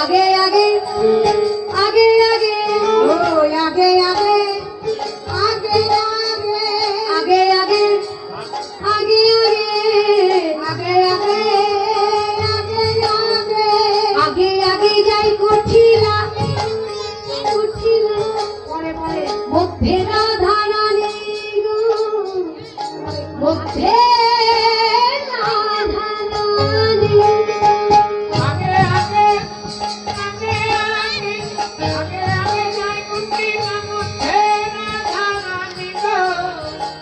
आगे आगे आगे आगे ओ आगे आगे आगे आगे आगे आगे आगे आगे आगे आगे आगे যাই করছিলা করছিলা পরে পরে মধ্যে রাধা রানী গো মধ্যে রাধা রানী আগে আগে আগে আগে আগে আগে যাই করছিলা মধ্যে রাধা রানী গো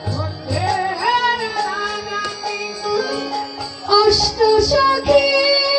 মধ্যে রাধা রানী অষ্ট সখী